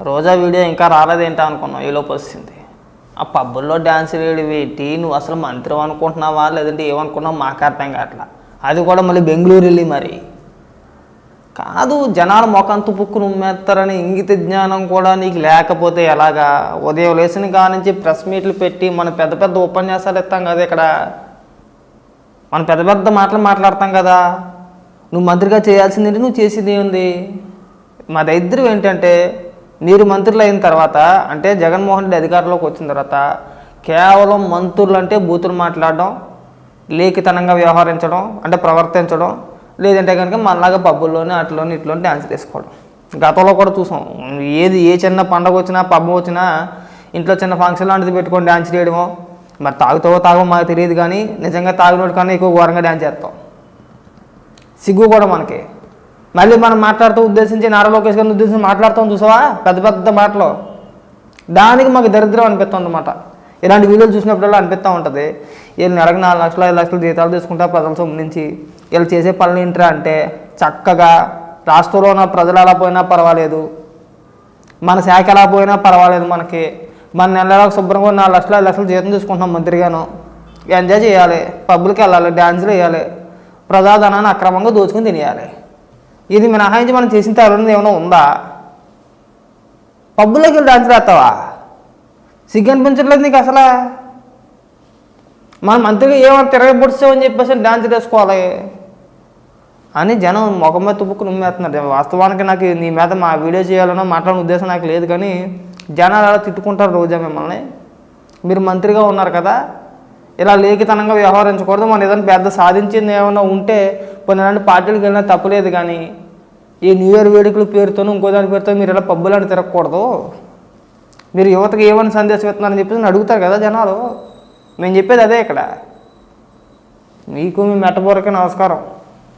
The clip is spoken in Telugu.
రోజా వీడియో ఇంకా రాలేదేంటా అనుకున్నాం, ఈలోపు వచ్చింది. ఆ పబ్బుల్లో డ్యాన్స్ వేడి పెట్టి నువ్వు అసలు మంత్రి అనుకుంటున్నావా లేదంటే ఏమనుకున్నావు మాకు అర్థం కావట్లా. అది కూడా మళ్ళీ బెంగళూరు వెళ్ళి మరి కాదు. జనాలు మొఖం తుపుక్కు నుమ్మేస్తారని ఇంగిత జ్ఞానం కూడా నీకు లేకపోతే ఎలాగా? ఉదయం లేచిన కానించి ప్రెస్ మీట్లు పెట్టి మనం పెద్ద పెద్ద ఉపన్యాసాలు ఇస్తాం కదా, ఇక్కడ మనం పెద్ద పెద్ద మాటలు మాట్లాడతాం కదా. నువ్వు మంత్రిగా చేయాల్సింది నువ్వు చేసేది ఏముంది? మా దరిద్రం ఏంటంటే మీరు మంత్రులు అయిన తర్వాత, అంటే జగన్మోహన్ రెడ్డి అధికారంలోకి వచ్చిన తర్వాత కేవలం మంత్రులు అంటే బూతులు మాట్లాడడం, లేఖితనంగా వ్యవహరించడం అంటే ప్రవర్తించడం, లేదంటే కనుక మళ్ళాగా పబ్బుల్లోనే అట్లోని ఇట్లోని డ్యాన్స్ చేసుకోవడం. గతంలో కూడా చూసాం. ఏ చిన్న పండగ వచ్చినా పబ్బు వచ్చినా ఇంట్లో చిన్న ఫంక్షన్ లాంటిది పెట్టుకొని డ్యాన్స్ చేయడమో. మరి తాగమో మాకు తెలియదు, కానీ నిజంగా తాగినోడి కన్నా ఎక్కువ ఘోరంగా డ్యాన్స్ చేస్తాం. సిగ్గు కూడా మనకి. మళ్ళీ మనం మాట్లాడుతూ ఉద్దేశించి నారా లోకేష్ గారిని ఉద్దేశించి మాట్లాడుతాం చూసావా పెద్ద పెద్ద మాటలు. దానికి మాకు దరిద్రం అనిపిస్తుంది అన్నమాట. ఇలాంటి వీడియోలు చూసినప్పుడల్లా అనిపిస్తూ ఉంటుంది, వీళ్ళు నెలకు 4 లక్షలు 5 లక్షలు జీతాలు తీసుకుంటా ప్రజల సొమ్ము నుంచి వీళ్ళు చేసే పనులు ఏంట్రా అంటే చక్కగా రాష్ట్రంలో ఉన్న ప్రజలు ఎలా పోయినా పర్వాలేదు, మన శాఖ ఎలా పోయినా పర్వాలేదు, మన నెలలో శుభ్రంగా 4 లక్షలు 5 లక్షలు జీతం తీసుకుంటున్నాం మంత్రిగాను, ఎంజాయ్ చేయాలి, పబ్బులకి వెళ్ళాలి, డ్యాన్సులు వేయాలి, ప్రజాధనాన్ని అక్రమంగా దోచుకుని తినేయాలి. ఇది మినహాయించి మనం చేసిన తరుణం ఏమైనా ఉందా? పబ్బులోకి వెళ్ళి డ్యాన్స్ వేస్తావా? సిగ్గు అనిపించట్లేదు నీకు అసలు? మనం మంత్రిగా ఏమైనా తిరగబొడిచామని చెప్పేసి డ్యాన్స్ వేసుకోవాలి అని జనం ముఖం మీద తుప్పుకు నుమ్మేస్తున్నారు. వాస్తవానికి నాకు నీ మీద మా వీడియో చేయాలనో మాట్లాడిన ఉద్దేశం నాకు లేదు, కానీ జనాలు అలా తిట్టుకుంటారు రోజా మిమ్మల్ని. మీరు మంత్రిగా ఉన్నారు కదా, ఇలా లేఖితనంగా వ్యవహరించకూడదు. మనం ఏదైనా పెద్ద సాధించింది ఏమైనా ఉంటే కొన్ని ఇలాంటి పార్టీలకు వెళ్ళినా తప్పులేదు, కానీ ఈ న్యూ ఇయర్ వేడుకల పేరుతోనూ ఇంకో దాని పేరుతో మీరు ఇలా పబ్బులని తిరగకూడదు. మీరు యువతకి ఏమైనా సందేశం ఇస్తున్నారని చెప్పేసి అడుగుతారు కదా జనాలు. మేము చెప్పేది అదే ఇక్కడ. మీకు మీ మెట్టబోరకే నమస్కారం.